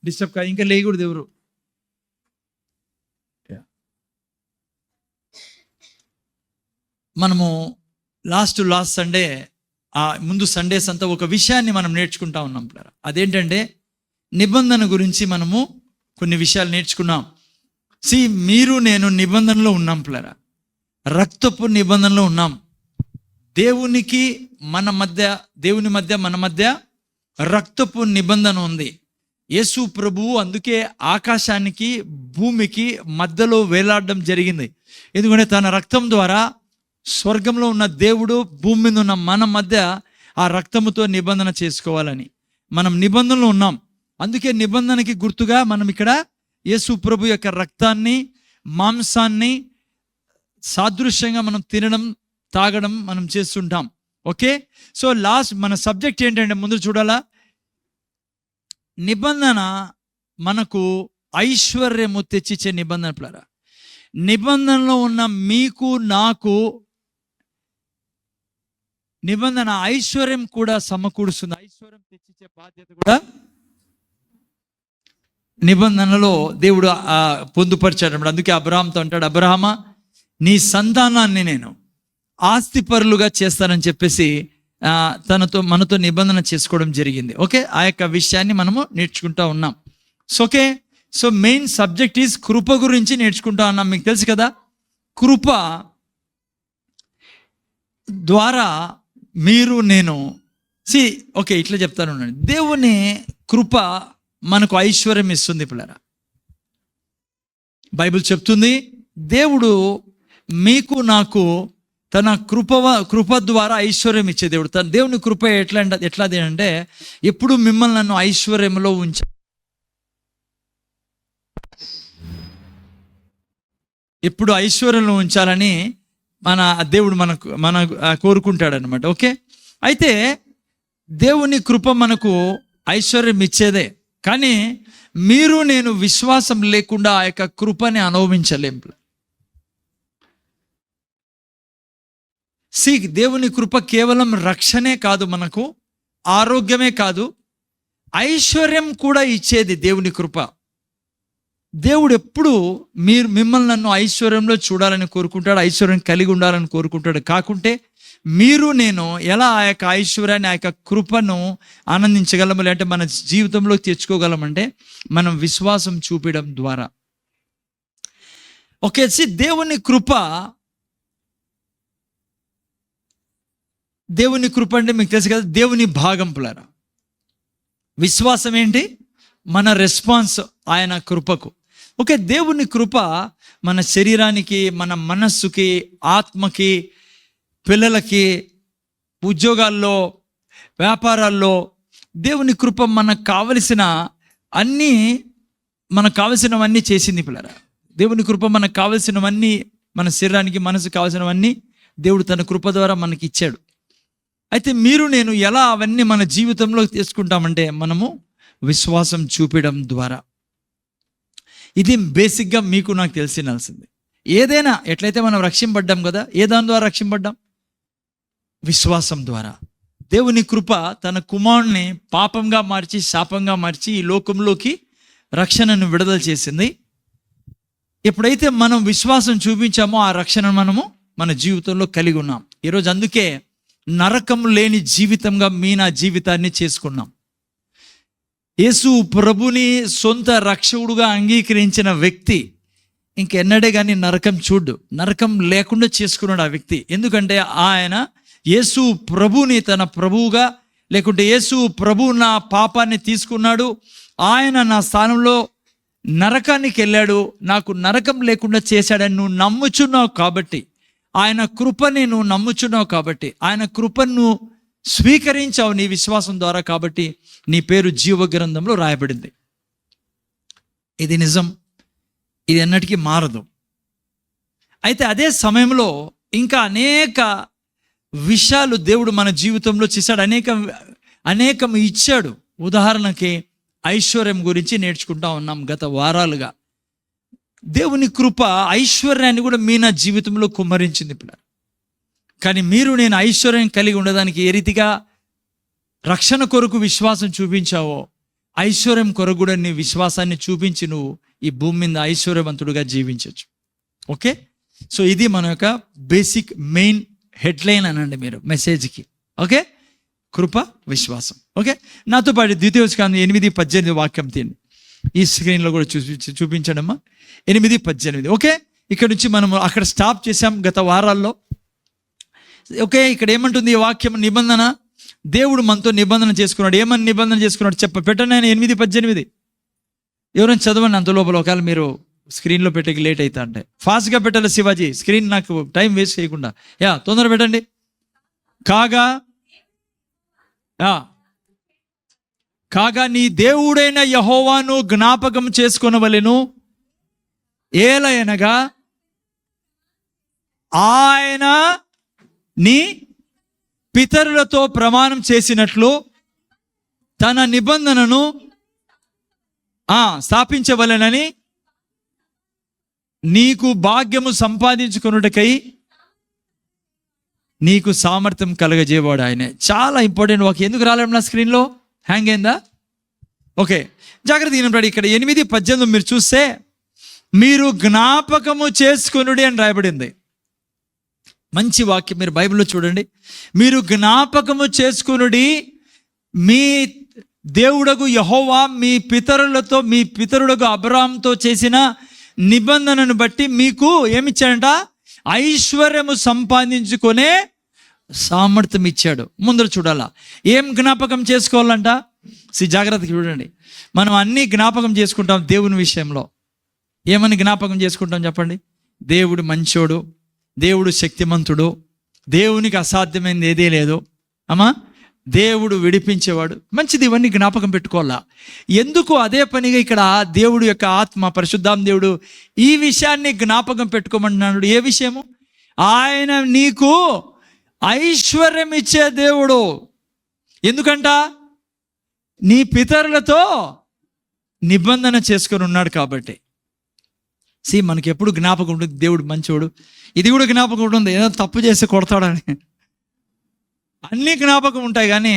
Disturb కాదు, ఇంకా లేకూడదు ఎవరు. మనము లాస్ట్ సండే, ముందు సండేస్ అంతా ఒక విషయాన్ని మనం నేర్చుకుంటా ఉన్నాం. అదేంటంటే నిబంధన గురించి మనము కొన్ని విషయాలు నేర్చుకున్నాం. మీరు నేను నిబంధనలో ఉన్నాం పిల్లరా, రక్తపు నిబంధనలో ఉన్నాం. దేవుని మధ్య మన మధ్య రక్తపు నిబంధన ఉంది. యేసు ప్రభువు అందుకే ఆకాశానికి భూమికి మధ్యలో వేలాడడం జరిగింది. ఎందుకంటే తన రక్తం ద్వారా స్వర్గంలో ఉన్న దేవుడు భూమి మీద ఉన్న మన మధ్య ఆ రక్తముతో నిబంధన చేసుకోవాలని. మనం నిబంధనలో ఉన్నాం. అందుకే నిబంధనకి గుర్తుగా మనం ఇక్కడ యేసు ప్రభు యొక్క రక్తాన్ని, మాంసాన్ని సాదృశ్యంగా మనం తినడం, తాగడం మనం చేస్తుంటాం. ఓకే, సో మన సబ్జెక్ట్ ఏంటంటే, ముందు చూడాలా, నిబంధన మనకు ఐశ్వర్యము తెచ్చిచ్చే నిబంధన పిల్లరా. నిబంధనలో ఉన్న మీకు నాకు నిబంధన ఐశ్వర్యం కూడా సమకూరుస్తుంది. ఐశ్వర్యం తెచ్చిచ్చే బాధ్యత కూడా నిబంధనలో దేవుడు పొందుపరిచాడు. అందుకే అబ్రహాంతో అంటాడు, అబ్రహామా నీ సంతానాన్ని నేను ఆస్తిపరులుగా చేస్తానని చెప్పేసి మనతో నిబంధన చేసుకోవడం జరిగింది. ఓకే, ఆ యొక్క విషయాన్ని మనము నేర్చుకుంటా ఉన్నాం. సో మెయిన్ సబ్జెక్ట్ ఈజ్ కృప గురించి నేర్చుకుంటా ఉన్నాం. మీకు తెలుసు కదా, కృప ద్వారా మీరు నేను ఓకే ఇట్లా చెప్తాను. దేవుని కృప మనకు ఐశ్వర్యం ఇస్తుంది పిల్లరా. బైబిల్ చెప్తుంది, దేవుడు మీకు నాకు తన కృప ద్వారా ఐశ్వర్యం ఇచ్చే దేవుడు. తన దేవుని కృప ఎట్లాది అంటే ఎప్పుడు మిమ్మల్ని నన్ను ఐశ్వర్యంలో ఎప్పుడు ఐశ్వర్యంలో ఉంచాలని మన దేవుడు మన కోరుకుంటాడు అనమాట. ఓకే, అయితే దేవుని కృప మనకు ఐశ్వర్యం ఇచ్చేదే, కానీ మీరు నేను విశ్వాసం లేకుండా ఆ యొక్క కృపని అనుభవించలేం. దేవుని కృప కేవలం రక్షణే కాదు, మనకు ఆరోగ్యమే కాదు, ఐశ్వర్యం కూడా ఇచ్చేది దేవుని కృప. దేవుడు ఎప్పుడు మిమ్మల్ని నన్ను ఐశ్వర్యంలో చూడాలని కోరుకుంటాడు, ఐశ్వర్యం కలిగి ఉండాలని కోరుకుంటాడు. కాకుంటే మీరు నేను ఎలా ఆ యొక్క ఐశ్వర్యాన్ని, ఆ యొక్క కృపను ఆనందించగలము, లేదంటే మన జీవితంలో తెచ్చుకోగలమంటే మనం విశ్వాసం చూపడం ద్వారా. ఓకే, దేవుని కృప అంటే మీకు తెలుసు కదా, దేవుని భాగం పిల్లరా. విశ్వాసం ఏంటి? మన రెస్పాన్స్ ఆయన కృపకు. ఓకే, దేవుని కృప మన శరీరానికి, మన మనస్సుకి, ఆత్మకి, పిల్లలకి, ఉద్యోగాల్లో, వ్యాపారాల్లో దేవుని కృప మనకు కావలసినవన్నీ చేసింది పిల్లరా. దేవుని కృప మనకు కావలసినవన్నీ, మన శరీరానికి, మనసు కావలసినవన్నీ దేవుడు తన కృప ద్వారా మనకి ఇచ్చాడు. అయితే మీరు నేను ఎలా అవన్నీ మన జీవితంలో తీసుకుంటామంటే మనము విశ్వాసం చూపడం ద్వారా. ఇది బేసిక్గా మీకు నాకు తెలిసినాల్సింది. ఏదైనా ఎట్లయితే మనం రక్షింపడ్డాం కదా, దాని ద్వారా రక్షింపడ్డాం? విశ్వాసం ద్వారా. దేవుని కృప తన కుమారుని పాపంగా మార్చి, శాపంగా మార్చి ఈ లోకంలోకి రక్షణను విడుదల చేసింది. ఎప్పుడైతే మనం విశ్వాసం చూపించామో ఆ రక్షణను మనము మన జీవితంలో కలిగి ఉన్నాం. ఈరోజు అందుకే నరకం లేని జీవితంగా నా జీవితాన్ని చేసుకున్నాం. యేసు ప్రభుని సొంత రక్షకుడుగా అంగీకరించిన వ్యక్తి ఇంకెన్నడే కానీ నరకం లేకుండా చేసుకున్నాడు ఆ వ్యక్తి. ఎందుకంటే ఆయన యేసు ప్రభుని తన ప్రభువుగా, లేకుంటే యేసు ప్రభు నా పాపాన్ని తీసుకున్నాడు, ఆయన నా స్థానంలో నరకానికి వెళ్ళాడు, నాకు నరకం లేకుండా చేశాడని నువ్వు నమ్ముచున్నావు కాబట్టి, ఆయన కృపని నువ్వు నమ్ముచున్నావు కాబట్టి, ఆయన కృపను స్వీకరించావు నీ విశ్వాసం ద్వారా కాబట్టి నీ పేరు జీవ గ్రంథంలో రాయబడింది. ఇది నిజం, ఇది ఎన్నటికీ మారదు. అయితే అదే సమయంలో ఇంకా అనేక విషయాలు దేవుడు మన జీవితంలో చేశాడు, అనేకం ఇచ్చాడు. ఉదాహరణకి ఐశ్వర్యం గురించి నేర్చుకుంటా ఉన్నాం గత వారాలుగా. దేవుని కృప ఐశ్వర్యాన్ని కూడా నా జీవితంలో కుమ్మరించింది పిల్లలు. కానీ మీరు నేను ఐశ్వర్యం కలిగి ఉండడానికి ఏ రీతిగా రక్షణ కొరకు విశ్వాసం చూపించావో ఐశ్వర్యం కొరకు కూడా నీ విశ్వాసాన్ని చూపించి నువ్వు ఈ భూమి మీద ఐశ్వర్యవంతుడుగా జీవించవచ్చు. ఓకే, సో ఇది మన యొక్క బేసిక్ మెయిన్ హెడ్లైన్ అనండి మీరు మెసేజ్కి. ఓకే, కృప విశ్వాసం. ఓకే, నాతో పాటు ద్వితీయోపదేశకాండం 8:18 వాక్యం తీయండి. ఈ స్క్రీన్లో కూడా చూపించడమ్మా. 8:18. ఓకే, ఇక్కడ నుంచి మనం అక్కడ స్టాప్ చేసాం గత వారాల్లో. ఓకే, ఇక్కడ ఏమంటుంది ఈ వాక్యం? నిబంధన, దేవుడు మనతో నిబంధన చేసుకున్నాడు. ఏమని నిబంధన చేసుకున్నాడు పెట్టండి ఆయన. 8:18 ఎవరైనా చదవండి అంత లోపల. ఒకవేళ మీరు స్క్రీన్లో పెట్టేకి లేట్ అవుతా అంటే ఫాస్ట్గా పెట్టాలి శివాజీ, స్క్రీన్ నాకు టైం వేస్ట్ చేయకుండా. తొందర పెట్టండి. కాగా నీ దేవుడైన యెహోవాను జ్ఞాపకం చేసుకొనవలెను, ఏలయనగా ఆయన నీ పితరులతో ప్రమాణం చేసినట్లు తన నిబంధనను స్థాపించవలెనని నీకు భాగ్యము సంపాదించుకొనుటకై నీకు సామర్థ్యం కలగజేవాడు ఆయనే. చాలా ఇంపార్టెంట్ వాక్యం. ఎందుకు రాలేం నా స్క్రీన్లో? హ్యాంగ్ అయిందా? ఓకే, జాగ్రత్త వినండి. ఇక్కడ 8:18 మీరు చూస్తే మీరు జ్ఞాపకము చేసుకొనుడి అని రాయబడింది. మంచి వాక్యం, మీరు బైబిల్లో చూడండి. మీరు జ్ఞాపకము చేసుకొనుడి, మీ దేవుడగు యెహోవా మీ పితరులకు అబ్రాహాముతో చేసిన నిబంధనను బట్టి మీకు ఏమిచ్చాడంట? ఐశ్వర్యము సంపాదించుకునే సామర్థ్యం ఇచ్చాడు. ముందర చూడాలా ఏం జ్ఞాపకం చేసుకోవాలంట. జాగ్రత్తగా చూడండి. మనం అన్నీ జ్ఞాపకం చేసుకుంటాం దేవుని విషయంలో. ఏమని జ్ఞాపకం చేసుకుంటాం చెప్పండి? దేవుడు మంచోడు, దేవుడు శక్తిమంతుడు, దేవునికి అసాధ్యమైనది ఏదీ లేదు, అమ్మా దేవుడు విడిపించేవాడు. మంచిది, ఇవన్నీ జ్ఞాపకం పెట్టుకోవాలా. ఎందుకు అదే పనిగా ఇక్కడ దేవుడు యొక్క ఆత్మ పరిశుద్ధాం దేవుడు ఈ విషయాన్ని జ్ఞాపకం పెట్టుకోమంటున్నాడు. ఏ విషయము? ఆయన నీకు ఐశ్వర్యం ఇచ్చే దేవుడు. ఎందుకంట? నీ పితరులతో నిబంధన చేసుకొని ఉన్నాడు కాబట్టి. మనకి ఎప్పుడు జ్ఞాపకం ఉంటుంది దేవుడు మంచోడు. ఇది కూడా జ్ఞాపకం ఉంటుంది, ఏదో తప్పు చేస్తే కొడతాడని. అన్నీ జ్ఞాపకం ఉంటాయి. కానీ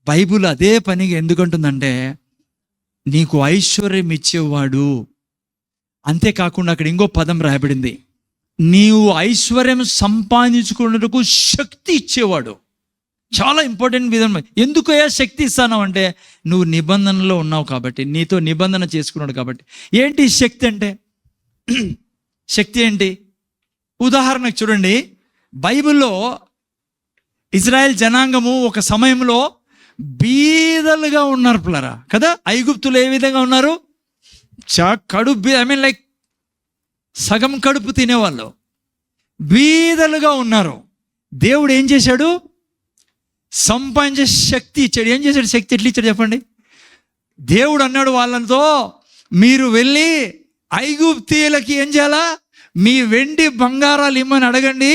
బైబిల్ అదే పనిగా ఎందుకంటుందంటే నీకు ఐశ్వర్యం ఇచ్చేవాడు. అంతేకాకుండా అక్కడ ఇంకో పదం రాయబడింది, నీవు ఐశ్వర్యం సంపాదించుకున్నట్టుకు శక్తి ఇచ్చేవాడు. చాలా ఇంపార్టెంట్ విధానం. ఎందుకు శక్తి ఇస్తాను అంటే నువ్వు నిబంధనలో ఉన్నావు కాబట్టి, నీతో నిబంధన చేసుకున్నాడు కాబట్టి. ఏంటి శక్తి అంటే? శక్తి ఏంటి? ఉదాహరణకు చూడండి, బైబిల్లో ఇజ్రాయెల్ జనాంగము ఒక సమయంలో బీదలుగా ఉన్నారు పిల్లరా కదా. ఐగుప్తులు ఏ విధంగా ఉన్నారు? కడుపు లైక్ సగం కడుపు తినేవాళ్ళు, బీదలుగా ఉన్నారు. దేవుడు ఏం చేశాడు? సంపాదించే శక్తి ఇచ్చాడు. ఏం చేశాడు? శక్తి ఎట్లా ఇచ్చాడు చెప్పండి? దేవుడు అన్నాడు వాళ్ళతో, మీరు వెళ్ళి ఐగుప్తీయులకి ఏం చేయాలా? మీ వెండి బంగారాలు ఇమ్మని అడగండి,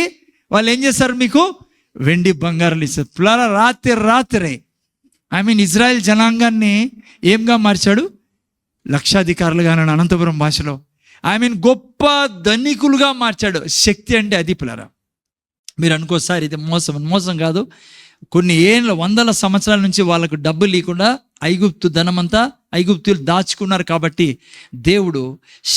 వాళ్ళు ఏం చేస్తారు? మీకు వెండి బంగారాలు ఇస్తారు. పిల్లరా రాత్రి ఇజ్రాయెల్ జనాంగాన్ని ఏంగా మార్చాడు? లక్షాధికారులుగా అనంతపురం భాషలో గొప్ప ధనికులుగా మార్చాడు. శక్తి అంటే అది పిల్లరా. మీరు అనుకోసారి ఇది మోసం కాదు. కొన్ని వందల సంవత్సరాల నుంచి వాళ్ళకు డబ్బు లేకుండా ఐగుప్తు ధనమంతా ఐగుప్తులు దాచుకున్నారు కాబట్టి దేవుడు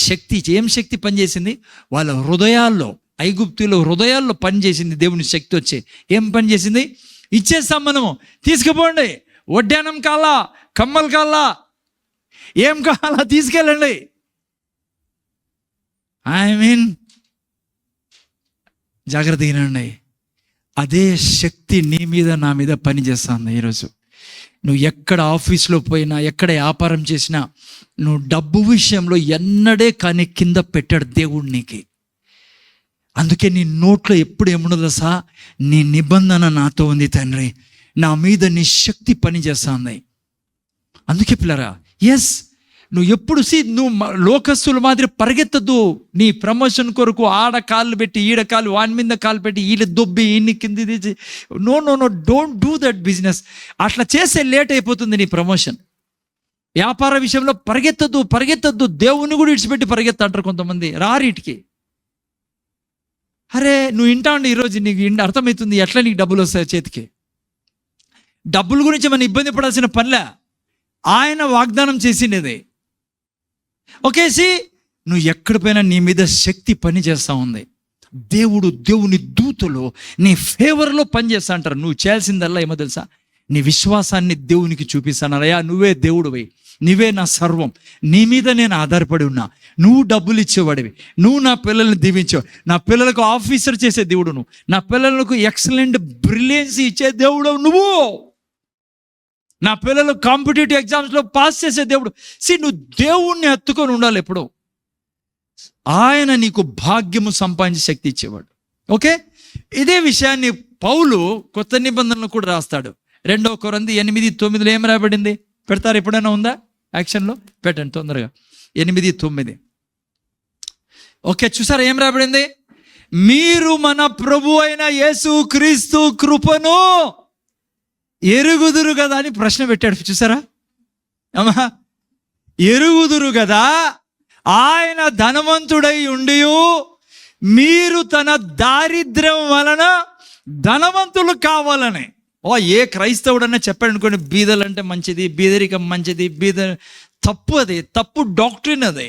శక్తి, ఏం శక్తి పనిచేసింది? వాళ్ళ హృదయాల్లో, ఐగుప్తుల హృదయాల్లో పనిచేసింది దేవుని శక్తి. వచ్చి ఏం పని చేసింది? ఇచ్చేస్తాం మనము, తీసుకుపోండి, వడ్డానం కాలా, కమ్మలు కాలా, ఏం కావాలా తీసుకెళ్ళండి. జాగ్రత్త వినండి. అదే శక్తి నీ మీద నా మీద పనిచేస్తుంది ఈరోజు. నువ్వు ఎక్కడ ఆఫీస్లో పోయినా, ఎక్కడ వ్యాపారం చేసినా, నువ్వు డబ్బు విషయంలో ఎన్నడే కానీ కింద పెట్టాడు దేవుడు నీకు. అందుకే నీ నోట్లో ఎప్పుడు ఏముండదు సా, నీ నిబంధన నాతో ఉంది తండ్రి, నా మీద నీ శక్తి పనిచేస్తుంది. అందుకే పిల్లరా, నువ్వు ఎప్పుడు నువ్వు లోకస్తుల మాదిరి పరిగెత్తద్దు. నీ ప్రమోషన్ కొరకు ఆడ కాళ్ళు పెట్టి, ఈడ కాళ్ళు, వాని మీద కాళ్ళు పెట్టి, ఈడ దొబ్బి ఈయన్ని కింది తీసి, no don't do that business. అట్లా చేస్తే లేట్ అయిపోతుంది నీ ప్రమోషన్. వ్యాపార విషయంలో పరిగెత్తద్దు. దేవుని కూడా ఇడిచిపెట్టి పరిగెత్తంటారు కొంతమంది. రారీటికి అరే నువ్వు వింటాండి, ఈరోజు నీకు అర్థమవుతుంది ఎట్లా నీకు డబ్బులు వస్తాయి చేతికి. డబ్బుల గురించి మనం ఇబ్బంది పడాల్సిన పనిలే. ఆయన వాగ్దానం చేసిండేది. ఒకేసి నువ్వు ఎక్కడ పోయినా నీ మీద శక్తి పని చేస్తూ ఉంది. దేవుని దూతలు నీ ఫేవర్లో పనిచేస్తా అంటారు. నువ్వు చేయాల్సిందల్లా ఏమో తెలుసా, నీ విశ్వాసాన్ని దేవునికి చూపిస్తాను. అయ్యా నువ్వే దేవుడివి, నువ్వే నా సర్వం, నీ మీద నేను ఆధారపడి ఉన్నా, నువ్వు డబ్బులు ఇచ్చేవాడివి, నువ్వు నా పిల్లల్ని దీవించావు, నా పిల్లలకు ఆఫీసర్ చేసే దేవుడు నువ్వు, నా పిల్లలకు ఎక్సలెంట్ బ్రిలియన్సీ ఇచ్చే దేవుడు నువ్వు, నా పిల్లలు కాంపిటేటివ్ ఎగ్జామ్స్లో పాస్ చేసే దేవుడు. నువ్వు దేవుణ్ణి ఎత్తుకొని ఉండాలి ఎప్పుడు. ఆయన నీకు భాగ్యము సంపాదించే శక్తి ఇచ్చేవాడు. ఓకే, ఇదే విషయాన్ని పౌలు కొత్త నిబంధనలు కూడా రాస్తాడు. 2 కొరింథీ 8:9 ఏం రాబడింది? పెడతారు, ఎప్పుడైనా ఉందా? యాక్షన్లో పెట్టండి తొందరగా. 8:9. ఓకే, చూసారా ఏం రాబడింది? మీరు మన ప్రభు అయిన యేసు క్రీస్తు కృపను ఎరుగుదురు కదా అని ప్రశ్న పెట్టాడు. చూసారా అమ్మా, ఎరుగుదురు కదా ఆయన ధనవంతుడై ఉండి మీరు తన దారిద్ర్యం వలన ధనవంతులు కావాలని. ఏ క్రైస్తవుడన్నా చెప్పాడు అనుకోండి, బీదలంటే మంచిది, బీదరికం మంచిది, తప్పు. అది తప్పు డాక్ట్రిన్. అది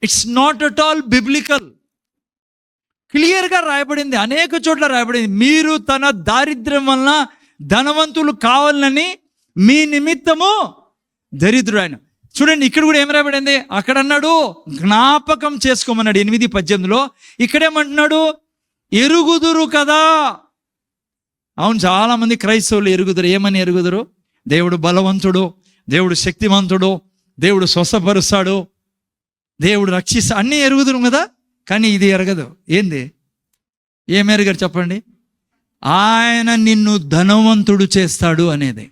it's not at all biblical. క్లియర్గా రాయబడింది, అనేక చోట్ల రాయబడింది. మీరు తన దారిద్ర్యం వలన ధనవంతులు కావాలని మీ నిమిత్తము దరిద్రుడు ఆయన. చూడండి, ఇక్కడ కూడా ఏం రాబడింది? అక్కడ అన్నాడు జ్ఞాపకం చేసుకోమన్నాడు 8:18. ఇక్కడేమంటున్నాడు? ఎరుగుదురు కదా. అవును, చాలామంది క్రైస్తవులు ఎరుగుదురు. ఏమని ఎరుగుదురు? దేవుడు బలవంతుడు, దేవుడు శక్తివంతుడు, దేవుడు స్వస్థపరుస్తాడు, దేవుడు రక్షిస్తాడు, అన్నీ ఎరుగుదురు కదా. కానీ ఇది ఎరగదు. ఏంది? ఏం ఎరగరు చెప్పండి? ఆయన నిన్ను ధనవంతుడు చేస్తాడు అనేది.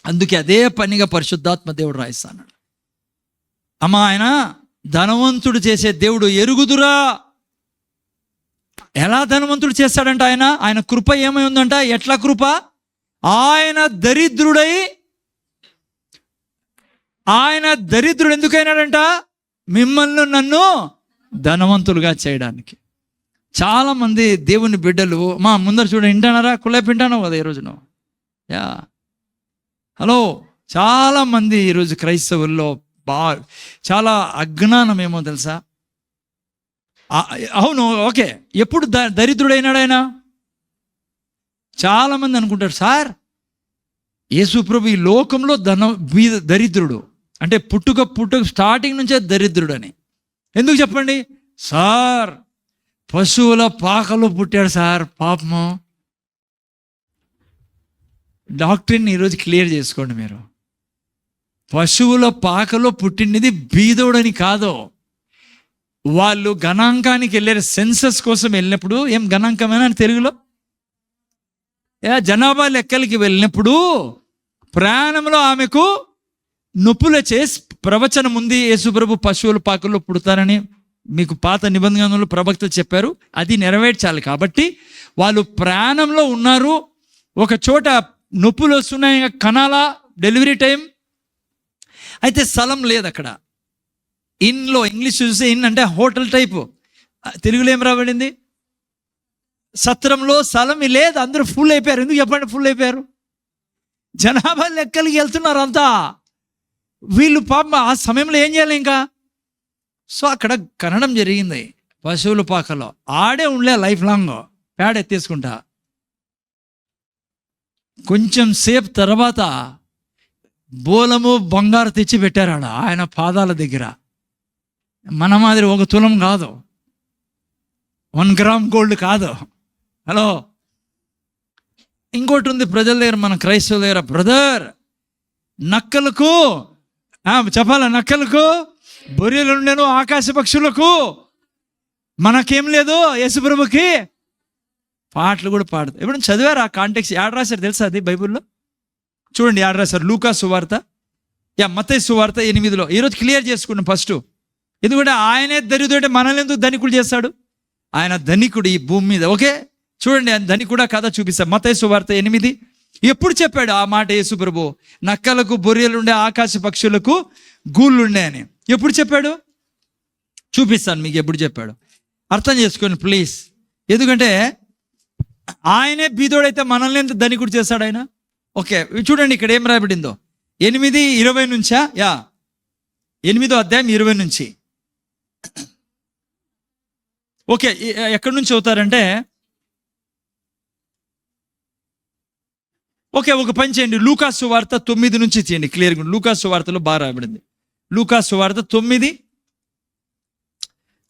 అందుకే అదే పనిగా పరిశుద్ధాత్మ దేవుడు రాయిస్తాడు. అమ్మా, ఆయన ధనవంతుడు చేసే దేవుడు. ఎరుగుదురా. ఎలా ధనవంతుడు చేస్తాడంట? ఆయన కృప ఏమై ఉందంట? ఎట్లా కృప? ఆయన దరిద్రుడు ఎందుకైనాడంట? మిమ్మల్ని నన్ను ధనవంతులుగా చేయడానికి. చాలామంది దేవుని బిడ్డలు మా ముందర చూడండి, వింటానారా? కుళ్ళేపు వింటాను కదా ఈరోజు నువ్వు. యా, హలో, చాలామంది ఈరోజు క్రైస్తవుల్లో చాలా అజ్ఞానం ఏమో తెలుసా? అవును, ఓకే, ఎప్పుడు దరిద్రుడైనాడు ఆయన? చాలామంది అనుకుంటారు, సార్ యేసు ప్రభు ఈ లోకంలో దరిద్రుడు అంటే పుట్టుక స్టార్టింగ్ నుంచే దరిద్రుడు అని. ఎందుకు చెప్పండి? సార్ పశువుల పాకలో పుట్టాడు సార్, పాపము. డాక్టర్ని ఈరోజు క్లియర్ చేసుకోండి మీరు. పశువుల పాకలో పుట్టినది బీదోడని కాదు. వాళ్ళు గణాంకానికి వెళ్ళారు, సెన్సస్ కోసం వెళ్ళినప్పుడు. ఏం గణాంకమేనా అని తెలుగులో? జనాభా లెక్కలకి వెళ్ళినప్పుడు ప్రయాణంలో ఆమెకు నొప్పులు చేసి ప్రవచనం ఉంది, యేసుప్రభు పశువుల పాకల్లో పుడతారని మీకు పాత నిబంధనలు ప్రవక్తలు చెప్పారు. అది నెరవేర్చాలి. కాబట్టి వాళ్ళు ప్రయాణంలో ఉన్నారు, ఒక చోట నొప్పులు వస్తున్నాయి, కనాలా డెలివరీ టైం అయితే స్థలం లేదు అక్కడ. ఇన్లో ఇంగ్లీష్ చూస్తే ఇన్ అంటే హోటల్ టైపు, తెలుగులో ఏం రాబడింది? సత్రంలో స్థలం లేదు, అందరూ ఫుల్ అయిపోయారు. ఎందుకు చెప్పండి ఫుల్ అయిపోయారు? జనాభా లెక్కలకి వెళ్తున్నారు అంతా. వీళ్ళు పాపం ఆ సమయంలో ఏం చేయాలి ఇంకా? సో అక్కడ కనడం జరిగింది పశువుల పాకలో. ఆడే ఉండలే లైఫ్ లాంగ్, పేడ ఎత్తేసుకుంటా. కొంచెం సేపు తర్వాత బోలము బంగారు తెచ్చి పెట్టారు ఆడ ఆయన పాదాల దగ్గర. మన మాదిరి 1 తులం కాదు, 1 గ్రామ్ గోల్డ్ కాదు. హలో, ఇంకోటి ఉంది ప్రజల దగ్గర, మన క్రైస్తవుల దగ్గర, బ్రదర్ నక్కలకు చెప్పాల, నక్కలకు బొర్రెలు ఉండేను, ఆకాశ పక్షులకు, మనకేం లేదు యేసుప్రభుకి. పాటలు కూడా పాడదు. ఎప్పుడు చదివారు ఆ కాంటెక్స్ట్? యాడ్ రాశారు తెలుసా అది బైబిల్లో? చూడండి యాడ్ రాశారు. లూకా సువార్త, మత్తయి సువార్త 8లో. ఈరోజు క్లియర్ చేసుకున్నాం ఫస్ట్. ఎందుకంటే ఆయనే దరిద్రుడు, మనల్ని ఎందుకు ధనికుడు చేస్తాడు? ఆయన ధనికుడు ఈ భూమి మీద. ఓకే, చూడండి ఆయన ధనికుడా కథ చూపిస్తాం. మత్తయి సువార్త 8. ఎప్పుడు చెప్పాడు ఆ మాట యేసు ప్రభు? నక్కలకు బొర్రెలుండే, ఆకాశ పక్షులకు గూళ్ళుండే అని ఎప్పుడు చెప్పాడు? చూపిస్తాను మీకు ఎప్పుడు చెప్పాడు. అర్థం చేసుకోండి ప్లీజ్. ఎందుకంటే ఆయనే బీదోడైతే మనల్ని ఎంత ధనికుడు చేస్తాడు ఆయన. ఓకే, చూడండి ఇక్కడ ఏం రాయబడిందో. 8:20 నుంచా? 8వ అధ్యాయం 20 నుంచి. ఓకే, ఎక్కడి నుంచి చదువుతారంటే, ఓకే ఒక పని చేయండి, లూకా సువార్త 9 నుంచి చేయండి క్లియర్గా. లూకా సువార్తలో బాగా రాయబడింది. లూకా సువార్త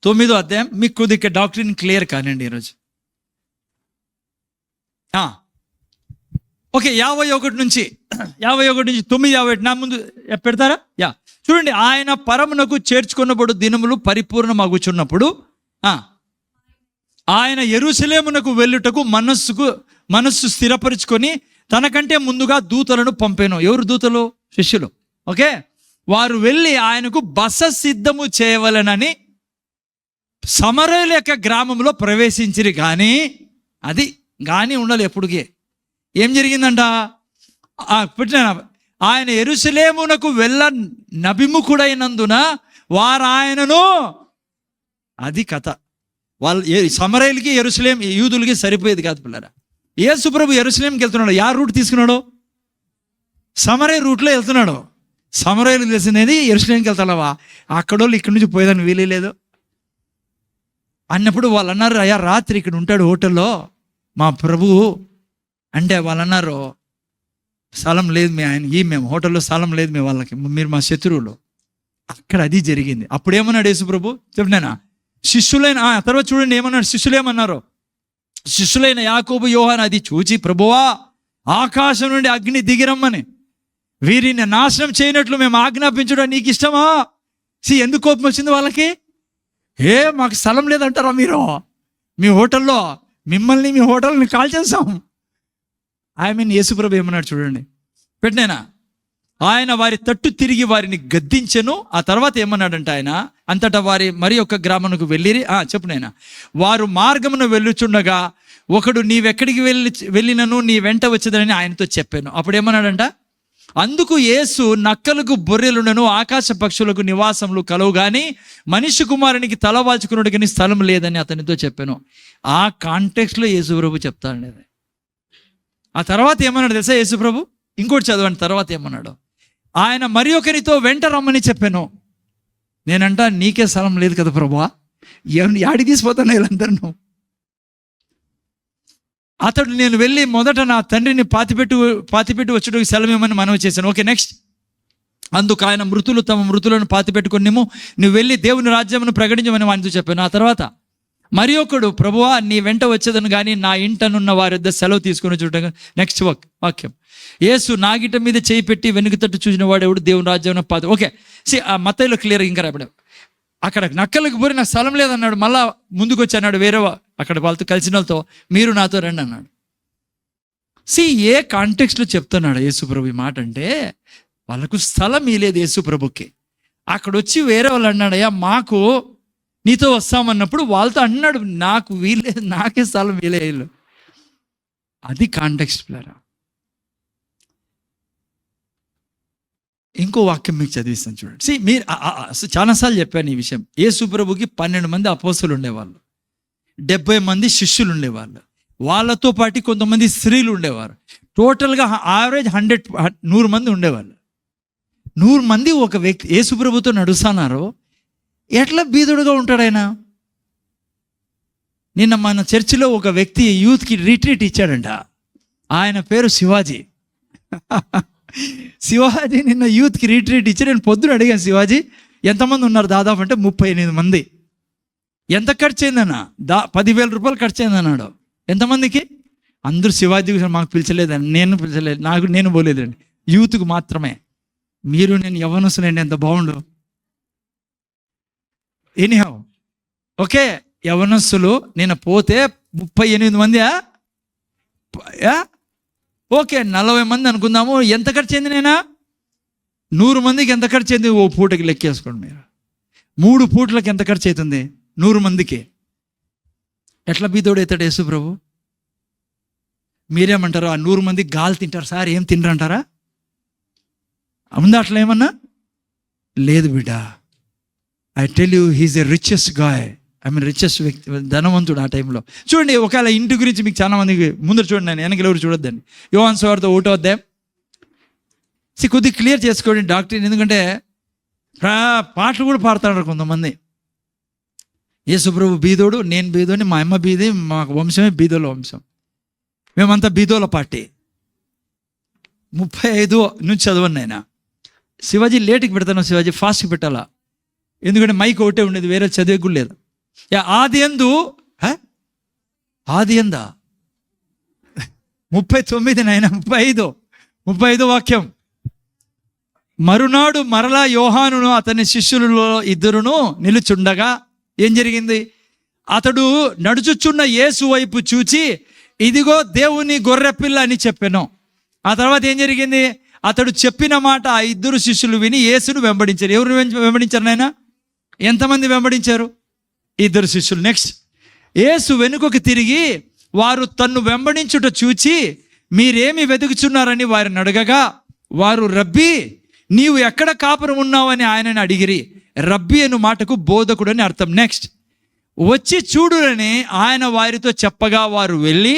9వ అధ్యాయం. మీకు కొద్దిగా డాక్టరీని క్లియర్ కానివ్వండి ఈరోజు. ఓకే 51 నుంచి 9:51 నా ముందు పెడతారా? చూడండి, ఆయన పరమునకు చేర్చుకున్నప్పుడు దినములు పరిపూర్ణమగుచున్నప్పుడు ఆయన యెరూషలేమునకు వెళ్ళుటకు మనస్సు స్థిరపరుచుకొని తనకంటే ముందుగా దూతలను పంపాను. ఎవరు దూతలు? శిష్యులు. ఓకే, వారు వెళ్ళి ఆయనకు బస సిద్ధము చేయవలెనని సమరయుల యొక్క గ్రామంలో ప్రవేశించిరి. కానీ ఉండాలి ఎప్పుడుకే. ఏం జరిగిందంట? ఆయన యెరూషలేమునకు వెళ్ళ నభిముఖుడైనందున వారు ఆయనను, అది కథ. వాళ్ళు సమరయులకి యెరూషలేం యూదులకి సరిపోయేది కాదు పిల్లరా. యేసు ప్రభు యెరూషలేంకి వెళ్తున్నాడు. రూట్ తీసుకున్నాడు? సమరయ రూట్లో వెళ్తున్నాడు. సమరయులు తెలిసినది యెరూషలేంకి వెళ్తావా, అక్కడోళ్ళు ఇక్కడి నుంచి పోయేదాన్ని వీలేదు అన్నప్పుడు వాళ్ళు అన్నారు, అయ్యా రాత్రి ఇక్కడ ఉంటాడు హోటల్లో మా ప్రభువు అంటే, వాళ్ళు అన్నారు స్థలం లేదు మేము హోటల్లో స్థలం లేదు వాళ్ళకి, మీరు మా శత్రువులు. అక్కడ అది జరిగింది. అప్పుడు ఏమన్నాడు యేసు ప్రభు? చెప్పినానా శిష్యులైన తర్వాత చూడండి ఏమన్నాడు. శిష్యులైన యాకోబు యోహాను అది చూచి, ప్రభువా ఆకాశం నుండి అగ్ని దిగిరమ్మని వీరిని నాశనం చేయనట్లు మేము ఆజ్ఞాపించడం నీకు ఇష్టమా? ఎందుకు కోపం వచ్చింది వాళ్ళకి? మాకు స్థలం లేదంటారా మీరు? మీ హోటల్లో మీ హోటల్ని కాల్ చేస్తాం. యేసుప్రభు ఏమన్నాడు చూడండి, పెట్టినా ఆయన వారి తట్టు తిరిగి వారిని గద్దించెను. ఆ తర్వాత ఏమన్నాడంటే ఆయన అంతటా వారి మరి ఒక గ్రామమునకు వెళ్ళిరి. చెప్పునైనా వారు మార్గమును వెళ్ళుచుండగా ఒకడు నీవెక్కడికి వెళ్ళినను నీ వెంట వచ్చేదని ఆయనతో చెప్పాను. అప్పుడు ఏమన్నాడంట, అందుకు యేసు నక్కలకు బొర్రెలునను ఆకాశ పక్షులకు నివాసములు కలవు గాని మనిషి కుమారునికి తల వాల్చుకున్నాడు కానీ స్థలం లేదని అతనితో చెప్పాను. ఆ కాంటెక్స్ట్లో యేసు ప్రభు చెప్తాడు. ఆ తర్వాత ఏమన్నాడు తెలుసా యేసు ప్రభు? ఇంకోటి చదవండి. తర్వాత ఏమన్నాడు? ఆయన మరి ఒకరితో వెంట రమ్మని చెప్పాను. నేనంట నీకే స్థలం లేదు కదా ప్రభువా, యాడికి తీసిపోతాను వీళ్ళందరూ. అతడు నేను వెళ్ళి మొదట నా తండ్రిని పాతిపెట్టి వచ్చుటకు సెలవేమని మనవి చేశాను. Okay next. అందుకు ఆయన మృతులు తమ మృతులను పాతిపెట్టుకునేమో నువ్వు వెళ్ళి దేవుని రాజ్యమును ప్రకటించమని ఆయనతో చెప్పాను. ఆ తర్వాత మరి ఒకడు, ప్రభువా నీ వెంట వచ్చేదను కానీ నా ఇంటనున్న వారి వద్ద సెలవు తీసుకుని చూడగా. నెక్స్ట్ వాక్యం, యేసు నాగిట మీద చేయి పెట్టి వెనుక తట్టు చూసిన వాడెవడు దేవుని రాజ్యం ఓకే ఆ మత్తయిలో క్లియర్ ఇంకా రాబడి. అక్కడ నక్కలకు పోరి నాకు స్థలం లేదన్నాడు. మళ్ళా ముందుకు వచ్చి అన్నాడు వేరే అక్కడ వాళ్ళతో కలిసిన వాళ్ళతో, మీరు నాతో రండి అన్నాడు. ఏ కాంటెక్స్ట్లో చెప్తున్నాడు యేసుప్రభు ఈ మాట అంటే, వాళ్ళకు స్థలం ఇలేదు యేసుప్రభుకి. అక్కడ వచ్చి వేరే వాళ్ళు అన్నాడయ్యా మాకు నీతో వస్తామన్నప్పుడు వాళ్ళతో అన్నాడు నాకు వీలేదు, నాకే స్థలం వీలే. అది కాంటెక్స్ట్ ప్లేరా. ఇంకో వాక్యం మీకు చదివిస్తాను చూడండి. మీరు చాలాసార్లు చెప్పాను ఈ విషయం. యేసు ప్రభుకి 12 మంది అపోస్తలులు ఉండేవాళ్ళు, 70 మంది శిష్యులు ఉండేవాళ్ళు, వాళ్ళతో పాటు కొంతమంది స్త్రీలు ఉండేవారు. టోటల్గా యావరేజ్ 100 మంది ఉండేవాళ్ళు. 100 మంది ఒక వ్యక్తి యేసు ప్రభుతో నడుస్తున్నారు. ఎట్లా బీదుడుగా ఉంటాడు ఆయన? నిన్న మన చర్చిలో ఒక వ్యక్తి యూత్కి రిట్రీట్ ఇచ్చాడంట. ఆయన పేరు శివాజీ. శివాజీ నిన్న యూత్కి రిట్రీట్ ఇచ్చి నేను పొద్దున అడిగాను, శివాజీ ఎంతమంది ఉన్నారు? దాదాపు అంటే 38 మంది. ఎంత ఖర్చు అయిందన్న? 10,000 రూపాయలు ఖర్చు అయిందన్నాడు. ఎంతమందికి? అందరూ శివాజీ మాకు పిలిచలేదండి, నేను పోలేదండి, యూత్కు మాత్రమే. మీరు నేను యవ్వనస్తులండి, ఎంత బాగుండు. ఎనీహౌ ఓకే, యవ్వనస్తులు నేను పోతే 38 మంది. ఓకే 40 మంది అనుకుందాము. ఎంత ఖర్చు అయింది? 100 మందికి ఎంత ఖర్చు అయింది? ఓ పూటకి లెక్కేసుకోండి మీరు. 3 పూటలకు ఎంత ఖర్చు అవుతుంది 100 మందికి? ఎట్లా బీదోడు అవుతాడు యేసు ప్రభు? మీరేమంటారు? ఆ 100 మంది గాలి తింటారు సార్, ఏం తినరంటారా? ఉందా అట్లా ఏమన్నా? లేదు బిడ్డ. I tell you he's a richest guy. Richest వ్యక్తి, ధనవంతుడు ఆ టైంలో. చూడండి, ఒకవేళ ఇంటి గురించి మీకు చాలా మందికి ముందర చూడండి, నేను వెనకలు ఎవరు చూడొద్దండి. యోహాను సువార్త 1వ అధ్యాయం కొద్దిగా క్లియర్ చేసుకోండి డాక్టర్, ఎందుకంటే పాటలు కూడా పాడుతాడు కొంతమంది. యేసుప్రభు బీదోడు, నేను బీదోని, మా అమ్మ బీది, మా వంశమే బీదోల వంశం, మేమంతా బీదోల పార్టీ. 35 నుంచి చదవండి ఆయన. శివాజీ లేట్కి పెడతాను, శివాజీ ఫాస్ట్కి పెట్టాలా, ఎందుకంటే మైక్ ఒకటే ఉండేది, వేరే చదివే కూడా లేదు. ఆది యందు, ఆది యందా 39 నాయన, 35 వాక్యం. మరునాడు మరలా యోహానును అతని శిష్యులలో 2 నిలుచుండగా ఏం జరిగింది? అతడు నడుచుచున్న యేసు వైపు చూచి, ఇదిగో దేవుని గొర్రెపిల్ల అని చెప్పాను. ఆ తర్వాత ఏం జరిగింది? అతడు చెప్పిన మాట ఆ 2 శిష్యులు విని యేసును వెంబడించారు. ఎవరు వెంబడించారు నాయన? ఎంతమంది వెంబడించారు? 2 శిష్యులు. నెక్స్ట్, యేసు వెనుకకు తిరిగి వారు తన్ను వెంబడించుట చూచి, మీరేమి వెతుకుచున్నారని వారిని అడగగా, వారు రబ్బీ నీవు ఎక్కడ కాపురం ఉన్నావని ఆయనని అడిగిరి. రబ్బీ అను మాటకు బోధకుడు అని అర్థం. నెక్స్ట్, వచ్చి చూడురని ఆయన వారితో చెప్పగా వారు వెళ్ళి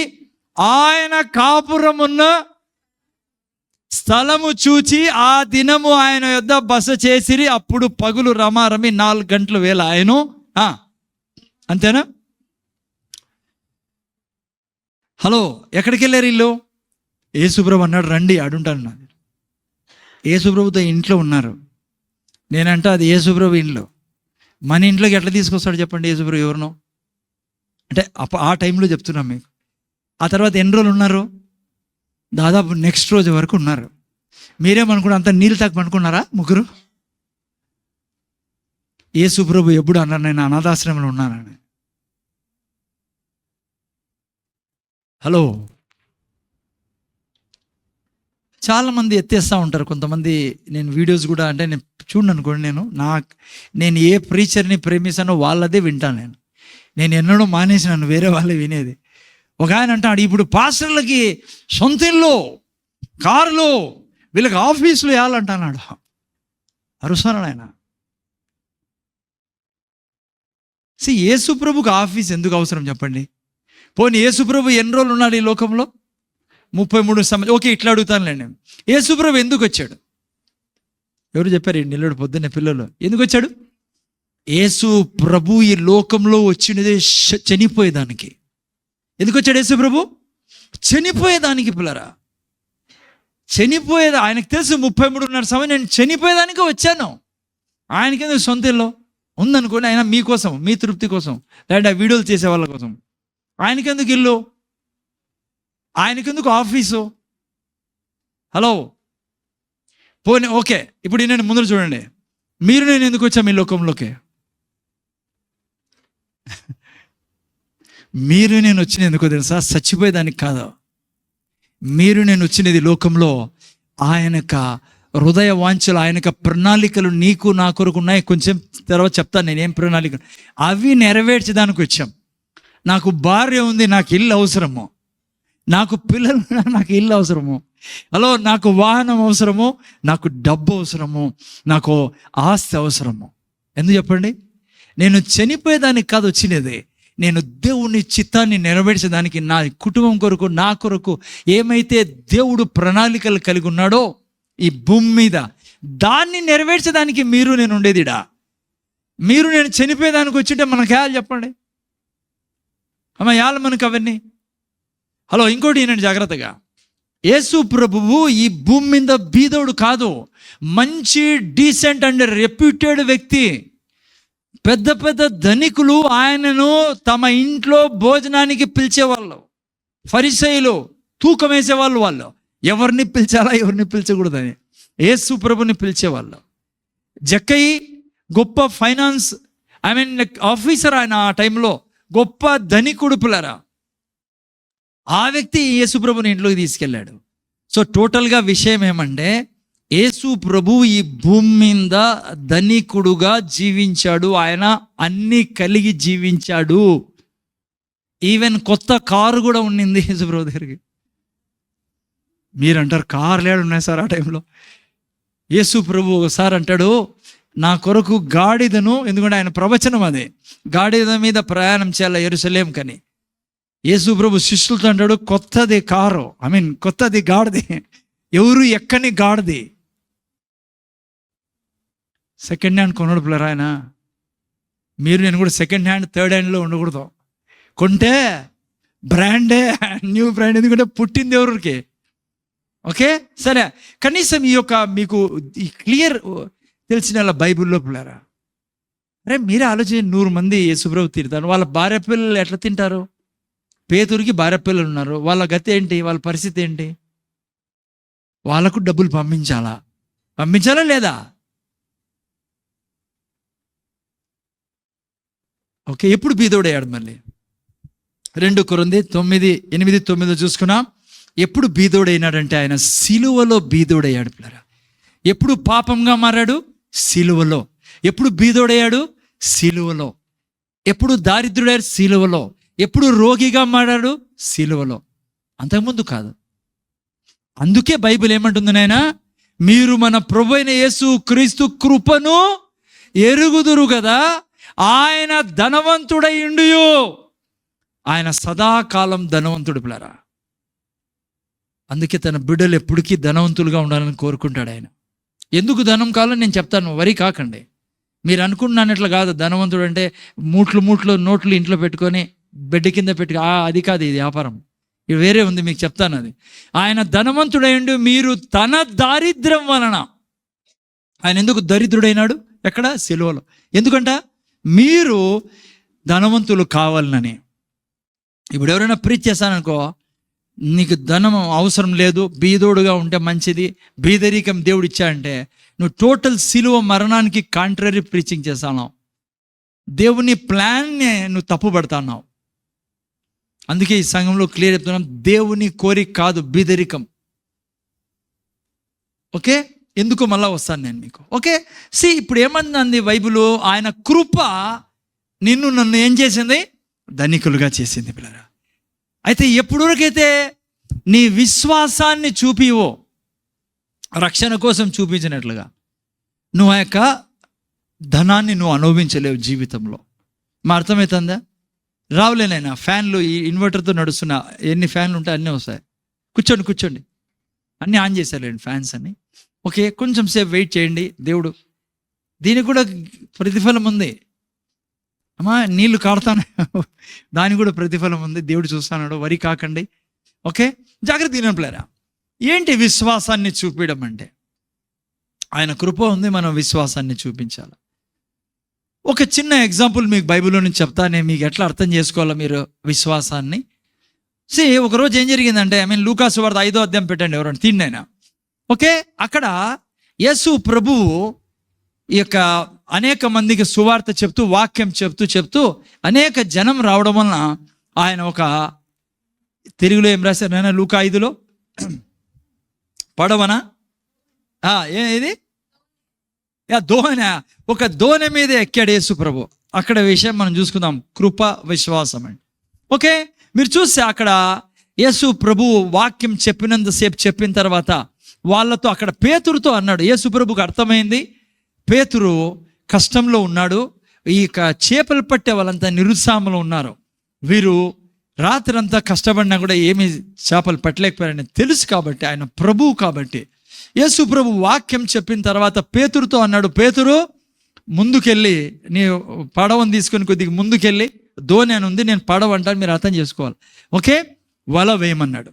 ఆయన కాపురమున్న స్థలము చూచి ఆ దినము ఆయన యొద్ద బస చేసిరి. అప్పుడు పగులు రమారమి 4 గంటల వేళ ఆయన. అంతేనా? హలో, ఎక్కడికి వెళ్ళారు వీళ్ళు? యేసుప్రభు అన్నాడు రండి ఆడుంటాను. నాది యేసుప్రభుతో ఇంట్లో ఉన్నారు. నేనంట అది యేసుప్రభు ఇంట్లో. మన ఇంట్లోకి ఎట్లా తీసుకొస్తాడు చెప్పండి యేసుప్రభు? ఎవరినో అంటే ఆ టైంలో చెప్తున్నాం మీకు. ఆ తర్వాత ఎన్ని రోజులు ఉన్నారు? దాదాపు నెక్స్ట్ రోజు వరకు ఉన్నారు. మీరేమనుకున్నా అంత నీళ్ళు తాకి పనుకున్నారా ముగ్గురు? యేసుప్రభు ఎప్పుడు అన్నారు నేను అనాథాశ్రమంలో ఉన్నానని? హలో, చాలామంది ఎత్తేస్తూ ఉంటారు. కొంతమంది నేను వీడియోస్ కూడా, అంటే నేను చూడండి అనుకోండి, నేను ఏ ప్రీచర్ని ప్రేమిస్తానో వాళ్ళదే వింటాను. నేను ఎన్నడూ మానేసినాను వేరే వాళ్ళే వినేది. ఒక ఆయన అంటాడు, ఇప్పుడు పాస్టర్లకి సొంత ఇల్లు, కారులో, వీళ్ళకి ఆఫీసులు వేయాలంటున్నాడు. అరుస్తాను ఆయన. యేసుప్రభుకి ఆఫీస్ ఎందుకు అవసరం చెప్పండి? పోనీ యేసుప్రభు ఎన్ని రోజులు ఉన్నాడు ఈ లోకంలో? 33 సంవత్సరాలు. ఓకే, ఇట్లా అడుగుతానులేండి, యేసుప్రభు ఎందుకు వచ్చాడు? ఎవరు చెప్పారు? ఈ నిల్లడు పొద్దున్నే పిల్లలు. ఎందుకు వచ్చాడు? యేసు ప్రభు ఈ లోకంలో వచ్చినదే చనిపోయేదానికి. ఎందుకు వచ్చాడు యేసు ప్రభు? చనిపోయేదానికి పిల్లరా. చనిపోయేది ఆయనకు తెలుసు. 33.5 సంవత్సరం నేను చనిపోయేదానికే వచ్చాను. ఆయనకెందుకు సొంత ఇల్లు ఉందనుకోండి, ఆయన మీకోసం, మీ తృప్తి కోసం, లేదంటే ఆ వీడియోలు చేసే వాళ్ళ కోసం. ఆయనకెందుకు ఇల్లు? ఆయనకెందుకు ఆఫీసు? హలో, పోనీ ఓకే, ఇప్పుడు నేను ముందర చూడండి, మీరు నేను ఎందుకు వచ్చాము ఈ లోకంలోకి? మీరు నేను వచ్చిన ఎందుకో తెలుసా? చచ్చిపోయేదానికి కాదు. మీరు నేను వచ్చినది లోకంలో ఆయనక హృదయ వాంఛలు, ఆయనక ప్రణాళికలు నీకు నా కొరకు ఉన్నాయి. కొంచెం తర్వాత చెప్తాను నేనేం ప్రణాళికలు. అవి నెరవేర్చడానికి వచ్చాం. నాకు భార్య ఉంది, నాకు ఇల్లు అవసరము. నాకు పిల్లలు, నాకు ఇల్లు అవసరము. హలో, నాకు వాహనం అవసరము, నాకు డబ్బు అవసరము, నాకు ఆస్తి అవసరము. ఎందుకు చెప్పండి? నేను చనిపోయేదానికి కాదు వచ్చినది, నేను దేవుని చిత్తాన్ని నెరవేర్చేదానికి, నా కుటుంబం కొరకు, నా కొరకు ఏమైతే దేవుడు ప్రణాళికలు కలిగి ఉన్నాడో ఈ భూమి మీద, దాన్ని నెరవేర్చడానికి మీరు నేను ఉండేదిడా. మీరు నేను చనిపోయేదానికి వచ్చింటే మనకు యాలు చెప్పండి అమ్మ, యాలు మనకు అవన్నీ. హలో, ఇంకోటి ఏంటంటే జాగ్రత్తగా, యేసు ప్రభువు ఈ భూమి మీద బీదోడు కాదు, మంచి డీసెంట్ అండ్ రెప్యూటెడ్ వ్యక్తి. పెద్ద పెద్ద ధనికులు ఆయనను తమ ఇంట్లో భోజనానికి పిలిచేవాళ్ళు. ఫరిసయ్యులు తూకం వేసేవాళ్ళు. వాళ్ళు ఎవరిని పిలిచాలా ఎవరిని పిలిచకూడదని యేసు ప్రభుని పిలిచేవాళ్ళు. జక్కయి గొప్ప ఫైనాన్స్ ఆఫీసర్ ఆయన. ఆ టైంలో గొప్ప ధనికుడు పిల్లరా. ఆ వ్యక్తి యేసు ప్రభుని ఇంట్లోకి తీసుకెళ్ళాడు. సో టోటల్గా విషయం ఏమంటే, యేసు ప్రభు ఈ భూమి మీద ధనికుడుగా జీవించాడు. ఆయన అన్ని కలిగి జీవించాడు. ఈవెన్ కొత్త కారు కూడా ఉండింది యేసు ప్రభు దగ్గరికి. మీరంటారు కార్లు ఏడు ఉన్నాయి సార్ ఆ టైంలో? యేసు ప్రభు ఒకసారి అంటాడు, నా కొరకు గాడిదను, ఎందుకంటే ఆయన ప్రవచనం అదే, గాడిద మీద ప్రయాణం చేయాలి యెరూషలేం కని. యేసు ప్రభు శిష్యులతో అంటాడు, కొత్తది కారు, కొత్తది గాడిది, ఎవరు ఎక్కని గాడిది, సెకండ్ హ్యాండ్ కొనడు పిల్లరా ఆయన. మీరు నేను కూడా సెకండ్ హ్యాండ్, థర్డ్ హ్యాండ్లో ఉండకూడదు. కొంటే బ్రాండే, న్యూ బ్రాండ్. ఎందుకంటే పుట్టింది ఎవరికి? ఓకే సరే, కనీసం ఈ యొక్క మీకు ఈ క్లియర్ తెలిసిన బైబిల్లో పిల్లరా. అరే మీరే ఆలోచించి, 100 మంది యేసుప్రభు తిడతారు, వాళ్ళ భార్య పిల్లలు ఎట్లా తింటారు? పేతురికి భార్య పిల్లలు ఉన్నారు, వాళ్ళ గతి ఏంటి? వాళ్ళ పరిస్థితి ఏంటి? వాళ్ళకు డబ్బులు పంపించాలా లేదా? ఓకే, ఎప్పుడు బీదోడయ్యాడు? మళ్ళీ 2 కొరింథీ 9:8-9 చూసుకున్నాం. ఎప్పుడు బీదోడైనాడంటే ఆయన సిలువలో బీదోడయ్యాడు పిల్లరా. ఎప్పుడు పాపంగా మారాడు? సిలువలో. ఎప్పుడు బీదోడయ్యాడు? సిలువలో. ఎప్పుడు దారిద్రుడయ్యాడు? సిలువలో. ఎప్పుడు రోగిగా మారాడు? సిలువలో. అంతకుముందు కాదు. అందుకే బైబిల్ ఏమంటుంది నాయన, మీరు మన ప్రభువైన యేసు క్రీస్తు కృపను ఎరుగుదురు కదా, ఆయన ధనవంతుడైండు, ఆయన సదాకాలం ధనవంతుడు పిల్లరా. అందుకే తన బిడ్డలు ఎప్పటికీ ధనవంతులుగా ఉండాలని కోరుకుంటాడు ఆయన. ఎందుకు ధనం కావాలని నేను చెప్తాను, వరి కాకండి. మీరు అనుకున్నట్లు కాదు. ధనవంతుడు అంటే మూట్లు నోట్లు ఇంట్లో పెట్టుకొని బెడ్ కింద పెట్టుకో, అది కాదు, ఇది వ్యాపారం. ఇది వేరే ఉంది, మీకు చెప్తాను అది. ఆయన ధనవంతుడైండు, మీరు తన దారిద్ర్యం వలన. ఆయన ఎందుకు దరిద్రుడైనాడు? ఎక్కడ? సిలువలో. ఎందుకంట? మీరు ధనవంతులు కావాలని. ఇప్పుడు ఎవరైనా ప్రీచ్ చేశాననుకో, నీకు ధనం అవసరం లేదు, బీదోడుగా ఉంటే మంచిది, బీదరికం దేవుడు ఇచ్చాడంటే, నువ్వు టోటల్ సిలువ మరణానికి కాంట్రరీ ప్రీచింగ్ చేస్తున్నావు. దేవుని ప్లాన్ని నువ్వు తప్పుపడుతున్నావు. అందుకే ఈ సంఘంలో క్లియర్ చెప్తున్నాం, దేవుని కోరిక కాదు బీదరికం. ఓకే, ఎందుకు మళ్ళా వస్తాను నేను మీకు. ఓకే, ఇప్పుడు ఏమంది బైబిల్? ఆయన కృప నన్ను ఏం చేసింది? ధనికులుగా చేసింది పిల్లరా. అయితే ఎప్పుడువరకైతే నీ విశ్వాసాన్ని చూపివో, రక్షణ కోసం చూపించినట్లుగా, నువ్వు ఆ యొక్క ధనాన్ని నువ్వు అనుభవించలేవు జీవితంలో. మా అర్థమవుతుందా? రావులేనైనా ఫ్యాన్లు, ఈ ఇన్వర్టర్తో నడుస్తున్న ఎన్ని ఫ్యాన్లు ఉంటాయి అన్నీ వస్తాయి. కూర్చోండి, అన్నీ ఆన్ చేశారులేండి ఫ్యాన్స్ అన్ని. ఓకే, కొంచెం సేపు వెయిట్ చేయండి. దేవుడు దీనికి కూడా ప్రతిఫలం ఉంది. అమ్మా నీళ్లు కాడుతాను, దానికి కూడా ప్రతిఫలం ఉంది. దేవుడు చూస్తున్నాడు, వరి కాకండి. ఓకే, జాగ్రత్త తినట్లేరా. ఏంటి విశ్వాసాన్ని చూపించడం అంటే? ఆయన కృప ఉంది, మనం విశ్వాసాన్ని చూపించాలి. ఒక చిన్న ఎగ్జాంపుల్ మీకు బైబిల్లో నుంచి చెప్తానే, మీకు ఎట్లా అర్థం చేసుకోవాలో మీరు విశ్వాసాన్ని. ఒకరోజు ఏం జరిగిందంటే, లూకాసు వార్త 5వ అధ్యాయం పెట్టండి ఎవరైనా, తిండైనా. ఓకే, అక్కడ యేసు ప్రభువు ఈ యొక్క అనేక మందికి సువార్త చెప్తూ, వాక్యం చెప్తూ అనేక జనం రావడం వలన ఆయన ఒక, తెలుగులో ఏం రాశారు నాయన లూకా 5లో? పడవనా? ఇది దోణి. ఒక దోణి మీద ఎక్కాడు యేసు ప్రభు. అక్కడ విషయం మనం చూసుకుందాం, కృప విశ్వాసం అండి. ఓకే, మీరు చూస్తే అక్కడ యేసు ప్రభు వాక్యం చెప్పినంతసేపు చెప్పిన తర్వాత వాళ్ళతో అక్కడ పేతురుతో అన్నాడు. యేసు ప్రభుకు అర్థమైంది, పేతురు కష్టంలో ఉన్నాడు, ఈ చేపలు పట్టే వాళ్ళంతా నిరుత్సాహంలో ఉన్నారు, వీరు రాత్రంతా కష్టపడినా కూడా ఏమీ చేపలు పట్టలేకపోయారని తెలుసు. కాబట్టి ఆయన ప్రభువు కాబట్టి యేసు ప్రభు వాక్యం చెప్పిన తర్వాత పేతురుతో అన్నాడు, పేతురు ముందుకెళ్ళి నీ పడవను తీసుకొని కొద్దిగా ముందుకెళ్ళి, దోణి అని ఉంది, నేను పడవ అంటాను, మీరు అర్థం చేసుకోవాలి. ఓకే, వల వేయమన్నాడు.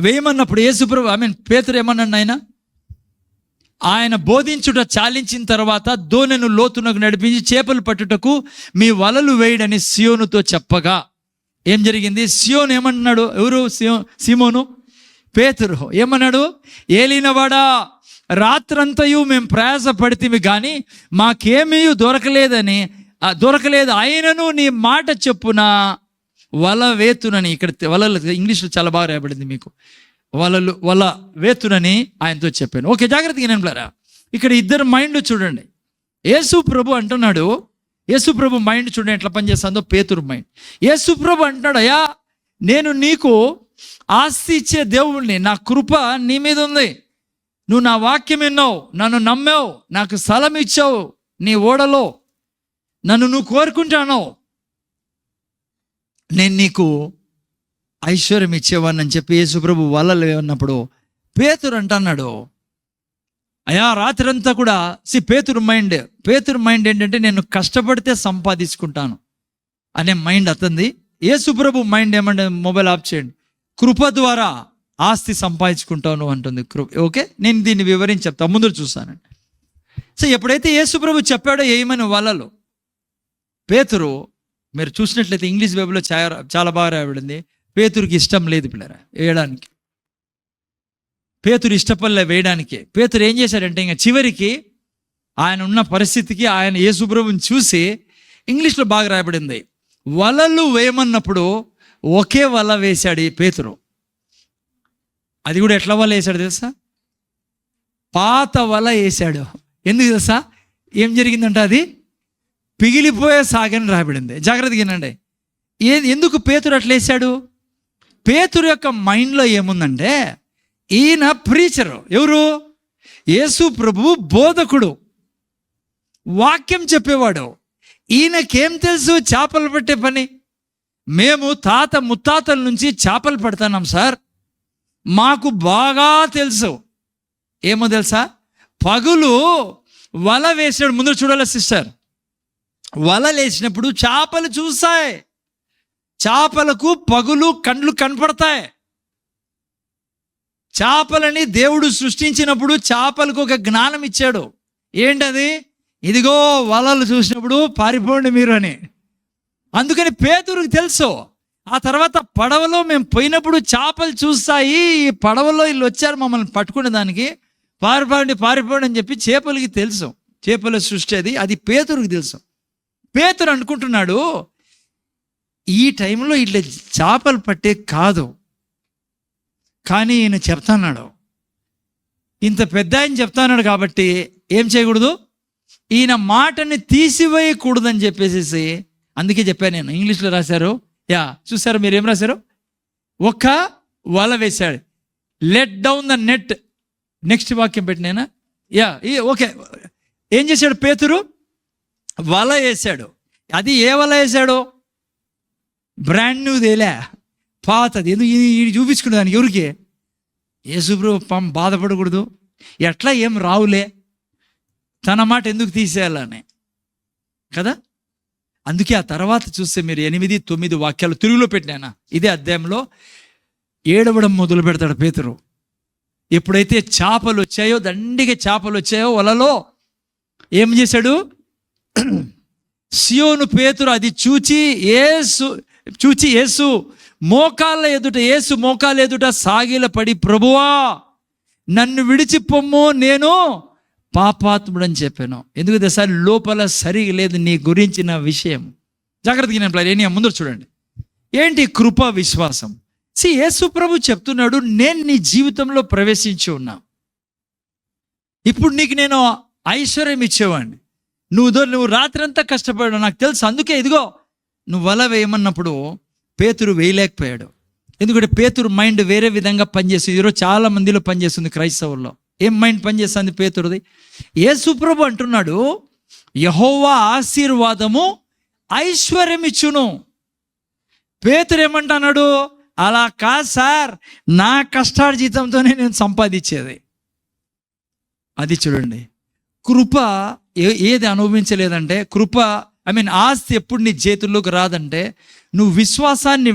వేయమన్నప్పుడు యేసు ప్రభు పేతురు ఏమన్నాడు? ఆయన బోధించుట చాలించిన తర్వాత దోణెను లోతునకు నడిపించి చేపలు పట్టుటకు మీ వలలు వేయడని సియోనుతో చెప్పగా ఏం జరిగింది? సియోను ఏమన్నాడు? ఎవరు? సీమోను. పేతురు ఏమన్నాడు? ఏలినవాడా, రాత్రంతయు మేము ప్రయాస పడితిమి కానీ మాకేమీ దొరకలేదు, అయినను నీ మాట చెప్పున వల వేతునని. ఇక్కడ వలలు ఇంగ్లీష్లో చాలా బాగా రాయబడింది మీకు, వల వేతునని ఆయనతో చెప్పాను. ఓకే, జాగ్రత్తగా వినండి. ఇక్కడ ఇద్దరు మైండ్ చూడండి. యేసు ప్రభు అంటున్నాడు, యేసు ప్రభు మైండ్ చూడండి ఎట్లా పనిచేస్తుందో. పేతురు మైండ్. యేసు ప్రభు అంటున్నాడు, అయ్యా నేను నీకు ఆస్తి ఇచ్చే దేవుణ్ణి, నా కృప నీ మీద ఉంది, నువ్వు నా వాక్యం విన్నావు, నన్ను నమ్మావు, నాకు స్థలం ఇచ్చావు, నీ ఓడలో నన్ను నువ్వు కోరుకుంటాను, నేను నీకు ఐశ్వర్యం ఇచ్చేవాడిని అని చెప్పి యేసు ప్రభు వలలు అన్నప్పుడు పేతురు అంటున్నాడు, అయా రాత్రంతా కూడా పేతురు మైండ్ ఏంటంటే నేను కష్టపడితే సంపాదించుకుంటాను అనే మైండ్ అతంది. యేసుప్రభు మైండ్ ఏమంటే మొబైల్ ఆఫ్ చేయండి, కృప ద్వారా ఆస్తి సంపాదించుకుంటాను అంటుంది. ఓకే, నేను దీన్ని వివరించి చెప్తాను, ముందు చూస్తానండి. సో ఎప్పుడైతే యేసుప్రభు చెప్పాడో ఏమని వాళ్ళలో, పేతురు మీరు చూసినట్లయితే ఇంగ్లీష్ బైబిల్లో చాలా బాగా రాయబడింది, పేతురుకి ఇష్టం లేదు పిల్లరా వేయడానికి. పేతురు ఇష్టపడలే వేయడానికి. పేతురు ఏం చేశాడంటే ఇంకా చివరికి ఆయన ఉన్న పరిస్థితికి ఆయన యేసుప్రభుని చూసి, ఇంగ్లీష్లో బాగా రాయబడింది, వలలు వేయమన్నప్పుడు ఒకే వల వేశాడు ఈ పేతురు. అది కూడా ఎట్లా వల వేశాడు తెలుసా? పాత వల వేశాడు. ఎందుకు తెలుసా? ఏం జరిగిందంటే అది పిగిలిపోయే సాగని రాయబడింది. జాగ్రత్తగా వినండి. ఎందుకు పేతురు అట్లా వేశాడు? పేతురు యొక్క మైండ్లో ఏముందంటే, ఈయన ప్రీచరు. ఎవరు? యేసు ప్రభువు బోధకుడు, వాక్యం చెప్పేవాడు. ఈయనకేం తెలుసు చేపలు పట్టే పని? మేము తాత ముత్తాతల నుంచి చేపలు పడుతున్నాం సార్, మాకు బాగా తెలుసు. ఏమో తెలుసా? పగులు వల వేసాడు. ముందు చూడాలి సిస్టర్, వల వేసినప్పుడు చేపలు చూస్తాయి. చేపలకు పగులు కండ్లు కనపడతాయి. చేపలని దేవుడు సృష్టించినప్పుడు చేపలకు ఒక జ్ఞానం ఇచ్చాడు. ఏంటది? ఇదిగో వలలు చూసినప్పుడు పారిపోండి మీరు అని. అందుకని పేతురుకు తెలుసు. ఆ తర్వాత పడవలో మేము పోయినప్పుడు చేపలు చూస్తాయి, ఈ పడవలో వీళ్ళు వచ్చారు మమ్మల్ని పట్టుకునే దానికి, పారిపోండి అని చెప్పి చేపలకి తెలుసు. చేపల సృష్టి అది పేతురుకు తెలుసు. పేతురు అనుకుంటున్నాడు, ఈ టైంలో ఇట్లా చేపలు పట్టే కాదు. కానీ ఈయన చెప్తున్నాడు, ఇంత పెద్ద ఆయన చెప్తున్నాడు కాబట్టి ఏం చేయకూడదు, ఈయన మాటని తీసివేయకూడదని చెప్పేసి, అందుకే చెప్పాను నేను. ఇంగ్లీష్లో రాశారు, చూసారు మీరు ఏం రాశారు? ఒక్క వల వేశాడు, let down the net. Next వాక్యం పెట్టినేనా? ఓకే. ఏం చేశాడు పేతురు? వల వేశాడు. అది ఏ వల వేశాడు? బ్రాండ్ న్యూదేలే, పాతది. ఎందుకు ఇది చూపించుకునే దానికి? ఎవరికి? యేసుప్రభు బాధపడకూడదు, ఎట్లా ఏం రావులే, తన మాట ఎందుకు తీసేయాలని కదా. అందుకే ఆ తర్వాత చూస్తే మీరు 8, 9 వాక్యాలు తెలుగులో పెట్టినా, ఇదే అధ్యాయంలో ఏడవడం మొదలు పెడతాడు పేతురు. ఎప్పుడైతే చేపలు వచ్చాయో, దండిగా చేపలు వచ్చాయో వలలో, ఏం చేశాడు? సియోను పేతురు అది చూచి యేసు మోకాళ్ళ ఎదుట సాగిలపడి, ప్రభువా నన్ను విడిచిపొమ్ము, నేను పాపాత్ముడని చెప్పాను. ఎందుకు తెలుసా? లోపల సరిగా లేదు నీ గురించిన విషయం. జాగ్రత్తగా నేను ముందు చూడండి. ఏంటి కృప, విశ్వాసం? యేసు ప్రభు చెప్తున్నాడు, నేను నీ జీవితంలో ప్రవేశించి ఉన్నా, ఇప్పుడు నీకు నేను ఐశ్వర్యం ఇచ్చేవాడిని. నువ్వు రాత్రంతా కష్టపడావు, నాకు తెలుసు. అందుకే ఇదిగో నువ్వు వల వేయమన్నప్పుడు పేతురు వేయలేకపోయాడు. ఎందుకంటే పేతురు మైండ్ వేరే విధంగా పనిచేస్తుంది. ఈరోజు చాలా మందిలో పనిచేస్తుంది క్రైస్తవుల్లో. ఏం మైండ్ పనిచేస్తుంది పేతురుది? యేసు ప్రభు అంటున్నాడు, యెహోవా ఆశీర్వాదము ఐశ్వర్యం ఇచ్చును. పేతురు ఏమంటున్నాడు? అలా కాదు సార్, నా కష్టార్జితంతోనే నేను సంపాదించేది. అది చూడండి, కృప ఏది అనుభవించలేదంటే, ఆస్తి ఎప్పుడు నీ చేతుల్లోకి రాదంటే, నువ్వు విశ్వాసాన్ని